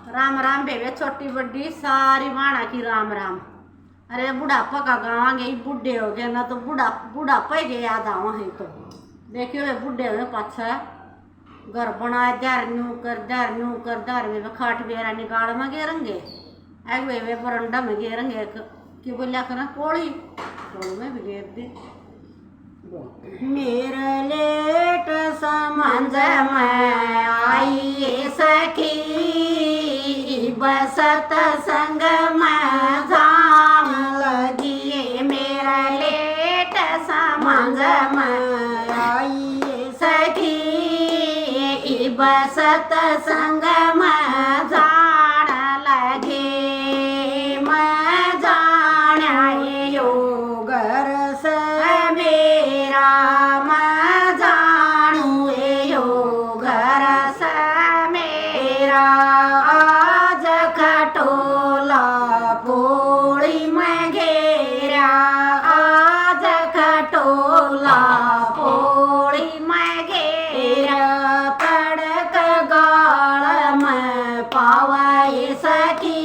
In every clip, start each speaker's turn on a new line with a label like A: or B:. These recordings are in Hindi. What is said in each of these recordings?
A: राम राम बेबे, छोटी बड़ी सारी माना की राम राम। अरे बुढ़ापा का गाँव गई, बुढ़े हो गए ना तो बुढ़ापा ही गया याद आवा है। तो देखियो वे बुढ़े हुए पाछा घर बनाए दर नू कर दर में खाट बेरा निकाल में गे रंगे एग वे बरंडा में गे रंगे कि बोलिया करा कोड़ी में भी गेर दे मेरा लेट समझ में आई सखी बसत संग में जाम लगी। मेरा लेट समझ में आई सखी बसत संग में जान लगे। मैं जान यो घर से मेरा मैं जानू यो घर से मेरा आज खटोला पोड़ी में घेरा आज खटोला पोड़ी में घेरा तड़क गाल में पावे सखी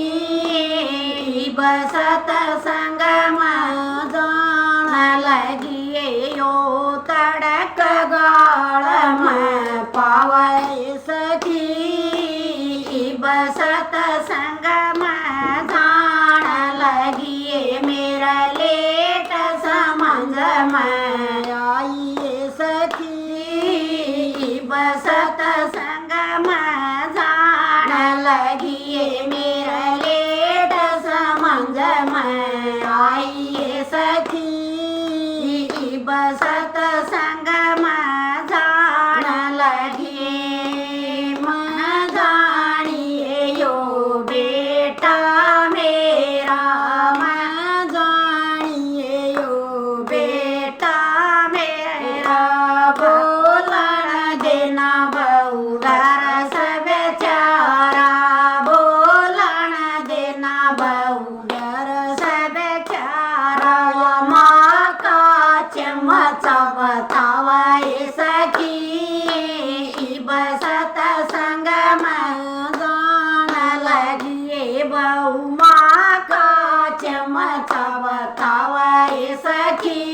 A: बसत संग में जान लगी यो तड़क गाल में पावे सखी बसत संग में जान लगी। मेरा लेट समझ में आई सखी बसत संग में जान लगी। मेरा लेट समझ में आई सखी बसत संग में जान लगी। मैं जानिए यो बेटा मेरा मैं जानिए यो बेटा मेरा बोलन देना बहुगर से बेचारा बोलन देना बहुगर से बेचारा माँ का चमचा बतावा सखी बसत संग में जान लगी। बहु माँ का चमचा बतावा सखी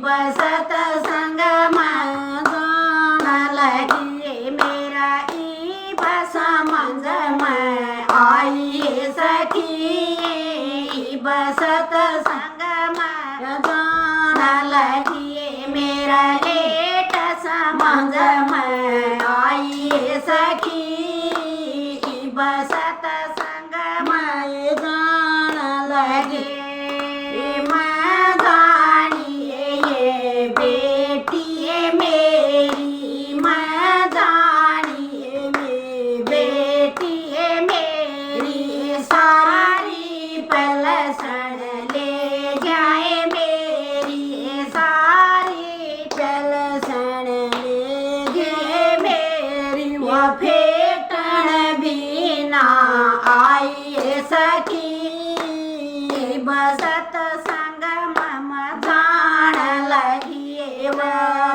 A: बसत संग में जान लगी। मेरा ई बस मंज में आई सखी बसत संग में जान लगी। मेरा लेट समझ में आई सखी बसत संग में जान लगी। मैं जानिए ये बेटी मेरी मैं जानिए ये बेटी मेरी सारी पलसण ले जाए मेरी सारी पलसण ले जाए मेरी वो फेटन भी ना आई सखी बसत संग मम जान लगी। वो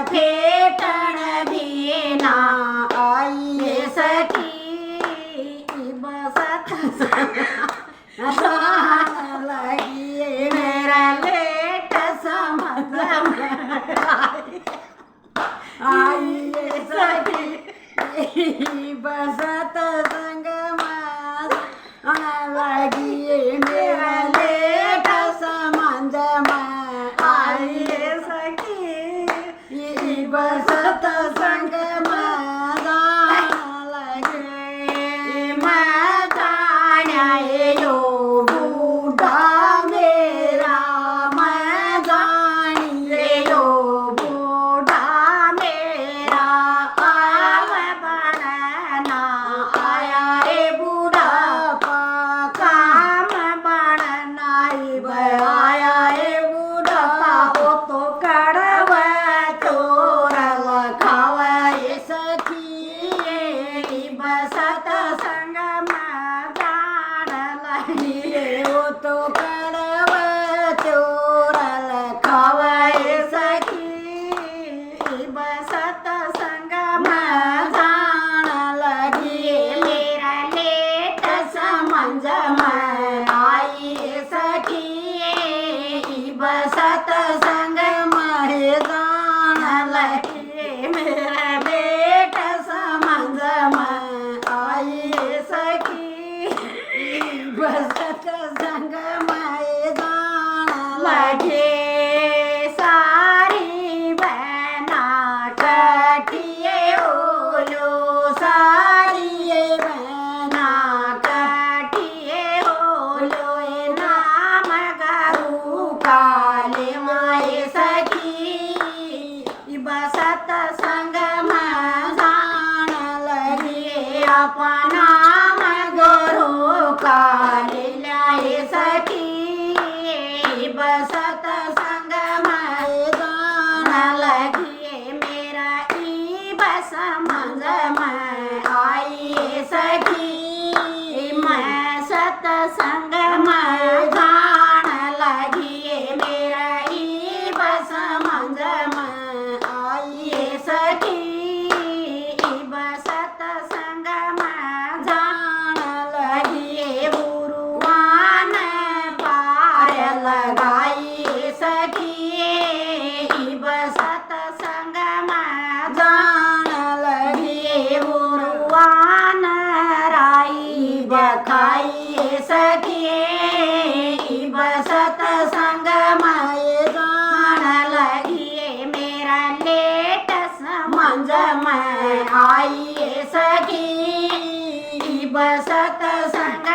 A: फेटन भी ना आई सखी बसत संग जान लगी। मेरा लेट समझ में आई सखी बसत संग में जान लगी। मेरा लेट समझ में आई सखी बसत संग में जान लगी। मैं जाने यो बूढ़ा मेरा मैं जानिए यो बूढ़ा मेरा काम बनना आया रे बूढ़ापा काम बनना आया रे बूढ़ापा। वो तो कड़वा चोर लखावे सखी बसत संग में जान लगी। वो तो कड़वा चोर लखावे सखी बसत संग में जान लगी। मेरा ले में आई सखी बसत संग में जान लगे सारी बहना कटिए ओलो सारी बहना कटिए ओलो नाम गरु काले माए सखी बसत संग में जान लगे अपना गुरु काले लाए सखी बसत संग में जान लगी मेरा ई बस मंज में आई सखी मैं सत संग में जान लगी मेरा ई बस मंज में आई सखी बसत संग में जान लगी बुरुआन पार लगाई सखी बसत संग में जान लगी बुरुआन राई बखाई सखी बसत संग में जान लगी मेरा लेट समझ में आई सखी बसत संग